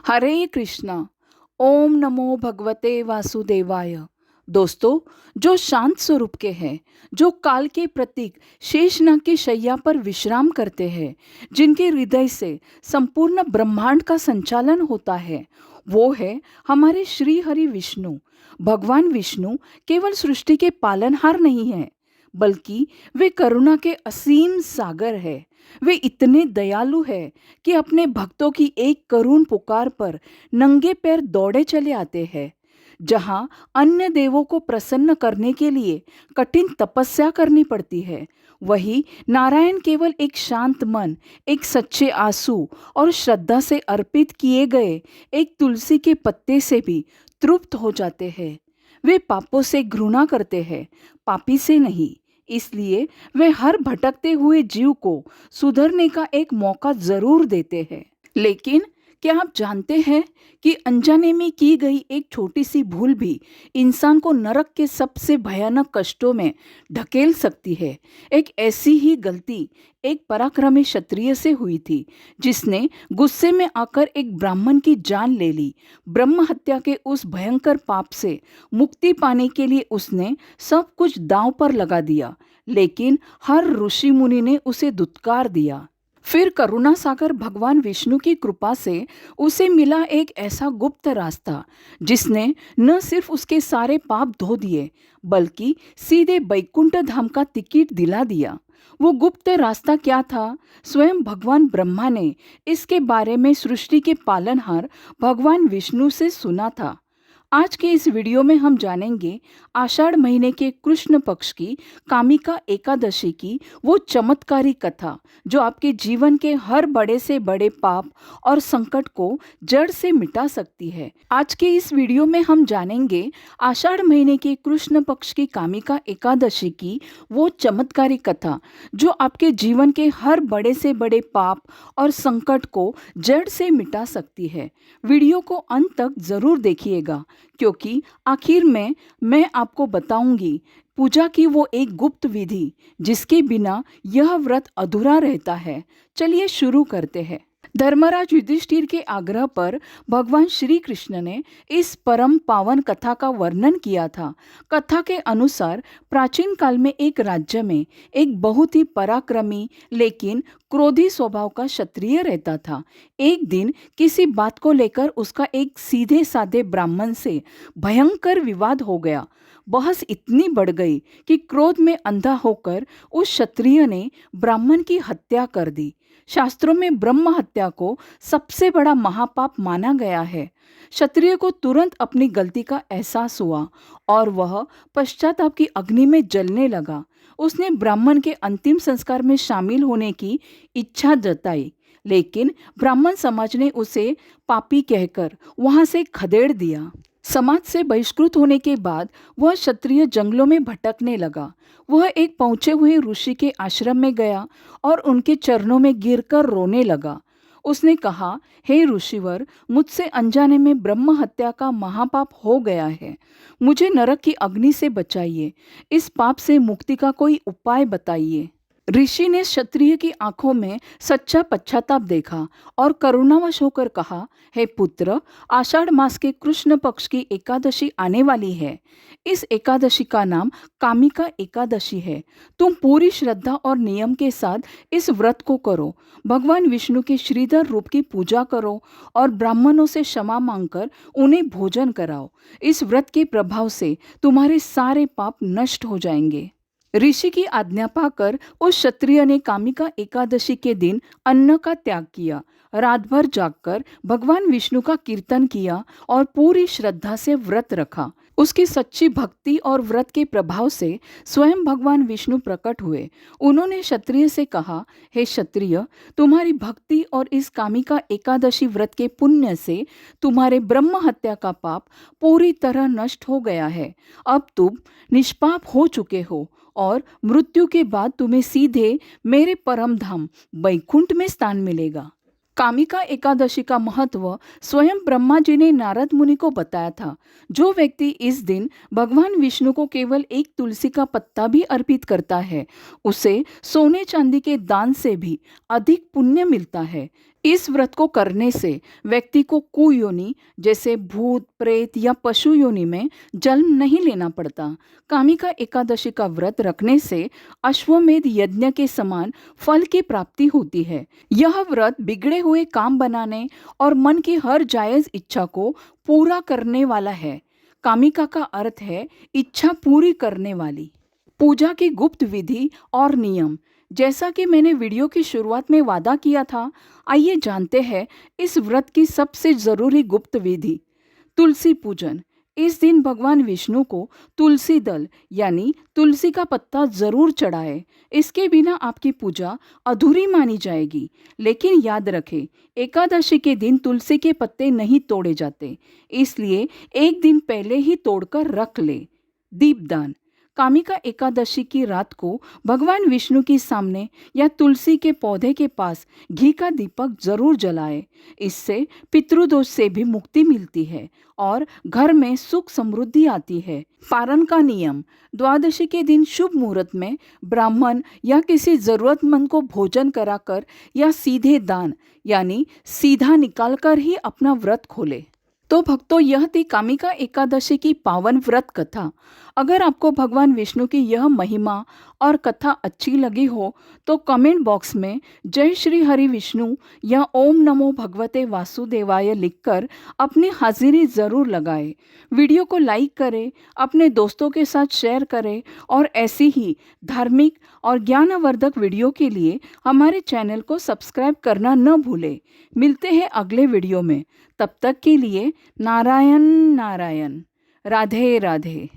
हरे कृष्णा। ओम नमो भगवते वासुदेवाय। दोस्तों, जो शांत स्वरूप के हैं, जो काल के प्रतीक शेषनाग की शैया पर विश्राम करते हैं, जिनके हृदय से संपूर्ण ब्रह्मांड का संचालन होता है, वो है हमारे श्री हरि विष्णु। भगवान विष्णु केवल सृष्टि के पालनहार नहीं है, बल्कि वे करुणा के असीम सागर है। वे इतने दयालु है कि अपने भक्तों की एक करुण पुकार पर नंगे पैर दौड़े चले आते हैं। जहाँ अन्य देवों को प्रसन्न करने के लिए कठिन तपस्या करनी पड़ती है, वही नारायण केवल एक शांत मन, एक सच्चे आंसू और श्रद्धा से अर्पित किए गए एक तुलसी के पत्ते से भी तृप्त हो जाते हैं। वे पापों से घृणा करते हैं, पापी से नहीं। इसलिए वे हर भटकते हुए जीव को सुधरने का एक मौका जरूर देते हैं। लेकिन क्या आप जानते हैं कि अनजाने में की गई एक छोटी सी भूल भी इंसान को नरक के सबसे भयानक कष्टों में ढकेल सकती है। एक ऐसी ही गलती एक पराक्रमी क्षत्रिय से हुई थी, जिसने गुस्से में आकर एक ब्राह्मण की जान ले ली। ब्रह्म हत्या के उस भयंकर पाप से मुक्ति पाने के लिए उसने सब कुछ दांव पर लगा दिया, लेकिन हर ऋषि मुनि ने उसे दुत्कार दिया। फिर करुणा सागर भगवान विष्णु की कृपा से उसे मिला एक ऐसा गुप्त रास्ता, जिसने न सिर्फ उसके सारे पाप धो दिए, बल्कि सीधे बैकुंठ धाम का टिकट दिला दिया। वो गुप्त रास्ता क्या था? स्वयं भगवान ब्रह्मा ने इसके बारे में सृष्टि के पालनहार भगवान विष्णु से सुना था। आज के इस वीडियो में हम जानेंगे आषाढ़ महीने के कृष्ण पक्ष की कामिका एकादशी की वो चमत्कारी कथा, जो आपके जीवन के हर बड़े से बड़े पाप और संकट को जड़ से मिटा सकती है। आज के इस वीडियो में हम जानेंगे आषाढ़ महीने के कृष्ण पक्ष की कामिका एकादशी की वो चमत्कारी कथा, जो आपके जीवन के हर बड़े से बड़े पाप और संकट को जड़ से मिटा सकती है। वीडियो को अंत तक जरूर देखिएगा, क्योंकि आखिर में मैं आपको बताऊंगी पूजा की वो एक गुप्त विधि, जिसके बिना यह व्रत अधूरा रहता है। चलिए शुरू करते हैं। धर्मराज युधिष्ठिर के आग्रह पर भगवान श्री कृष्ण ने इस परम पावन कथा का वर्णन किया था। कथा के अनुसार प्राचीन काल में एक राज्य में एक बहुत ही पराक्रमी लेकिन क्रोधी स्वभाव का क्षत्रिय रहता था। एक दिन किसी बात को लेकर उसका एक सीधे साधे ब्राह्मण से भयंकर विवाद हो गया। बहस इतनी बढ़ गई कि क्रोध में अंधा होकर उस क्षत्रिय ने ब्राह्मण की हत्या कर दी। शास्त्रों में ब्रह्म हत्या को सबसे बड़ा महापाप माना गया है। क्षत्रिय को तुरंत अपनी गलती का एहसास हुआ और वह पश्चाताप की अग्नि में जलने लगा। उसने ब्राह्मण के अंतिम संस्कार में शामिल होने की इच्छा जताई, लेकिन ब्राह्मण समाज ने उसे पापी कहकर वहां से खदेड़ दिया। समाज से बहिष्कृत होने के बाद वह क्षत्रिय जंगलों में भटकने लगा। वह एक पहुंचे हुए ऋषि के आश्रम में गया और उनके चरणों में गिरकर रोने लगा। उसने कहा, हे ऋषिवर, मुझसे अनजाने में ब्रह्म हत्या का महापाप हो गया है। मुझे नरक की अग्नि से बचाइए। इस पाप से मुक्ति का कोई उपाय बताइए। ऋषि ने क्षत्रिय की आंखों में सच्चा पश्चाताप देखा और करुणावश होकर कहा, हे पुत्र, आषाढ़ मास के कृष्ण पक्ष की एकादशी आने वाली है। इस एकादशी का नाम कामिका एकादशी है। तुम पूरी श्रद्धा और नियम के साथ इस व्रत को करो। भगवान विष्णु के श्रीधर रूप की पूजा करो और ब्राह्मणों से क्षमा मांगकर उन्हें भोजन कराओ। इस व्रत के प्रभाव से तुम्हारे सारे पाप नष्ट हो जाएंगे। ऋषि की आज्ञा पाकर उस क्षत्रिय ने कामिका एकादशी के दिन अन्न का त्याग किया, रात भर जागकर भगवान विष्णु का कीर्तन किया और पूरी श्रद्धा से व्रत रखा। उसकी सच्ची भक्ति और व्रत के प्रभाव से स्वयं भगवान विष्णु प्रकट हुए। उन्होंने क्षत्रिय से कहा, हे क्षत्रिय, तुम्हारी भक्ति और इस कामिका एकादशी व्रत के पुण्य से तुम्हारे ब्रह्म हत्या का पाप पूरी तरह नष्ट हो गया है। अब तुम निष्पाप हो चुके हो और मृत्यु के बाद तुम्हें सीधे मेरे परम धाम बैकुंठ में स्थान मिलेगा। कामिका एकादशी का महत्व स्वयं ब्रह्मा जी ने नारद मुनि को बताया था। जो व्यक्ति इस दिन भगवान विष्णु को केवल एक तुलसी का पत्ता भी अर्पित करता है, उसे सोने चांदी के दान से भी अधिक पुण्य मिलता है। इस व्रत को करने से व्यक्ति को कुयोनि जैसे भूत प्रेत या पशु योनि में जन्म नहीं लेना पड़ता। कामिका एकादशी का व्रत रखने से अश्वमेध यज्ञ के समान फल की प्राप्ति होती है। यह व्रत बिगड़े हुए काम बनाने और मन की हर जायज इच्छा को पूरा करने वाला है। कामिका का अर्थ है इच्छा पूरी करने वाली। पूजा की गुप्त विधि और नियम, जैसा कि मैंने वीडियो की शुरुआत में वादा किया था, आइए जानते हैं इस व्रत की सबसे ज़रूरी गुप्त विधि। तुलसी पूजन। इस दिन भगवान विष्णु को तुलसी दल यानी तुलसी का पत्ता ज़रूर चढ़ाए। इसके बिना आपकी पूजा अधूरी मानी जाएगी। लेकिन याद रखें, एकादशी के दिन तुलसी के पत्ते नहीं तोड़े जाते, इसलिए एक दिन पहले ही तोड़कर रख ले। दीपदान। कामिका एकादशी की रात को भगवान विष्णु के सामने या तुलसी के पौधे के पास घी का दीपक जरूर जलाए। इससे पितृदोष से भी मुक्ति मिलती है और घर में सुख समृद्धि आती है। पारण का नियम। द्वादशी के दिन शुभ मुहूर्त में ब्राह्मण या किसी जरूरतमंद को भोजन कराकर या सीधे दान यानी सीधा निकालकर ही अपना व्रत खोले। तो भक्तों, यह थी कामिका एकादशी की पावन व्रत कथा। अगर आपको भगवान विष्णु की यह महिमा और कथा अच्छी लगी हो तो कमेंट बॉक्स में जय श्री हरि विष्णु या ओम नमो भगवते वासुदेवाय लिखकर अपनी हाजिरी ज़रूर लगाएं। वीडियो को लाइक करें, अपने दोस्तों के साथ शेयर करें और ऐसी ही धार्मिक और ज्ञानवर्धक वीडियो के लिए हमारे चैनल को सब्सक्राइब करना न भूलें। मिलते हैं अगले वीडियो में। तब तक के लिए नारायण नारायण। राधे राधे।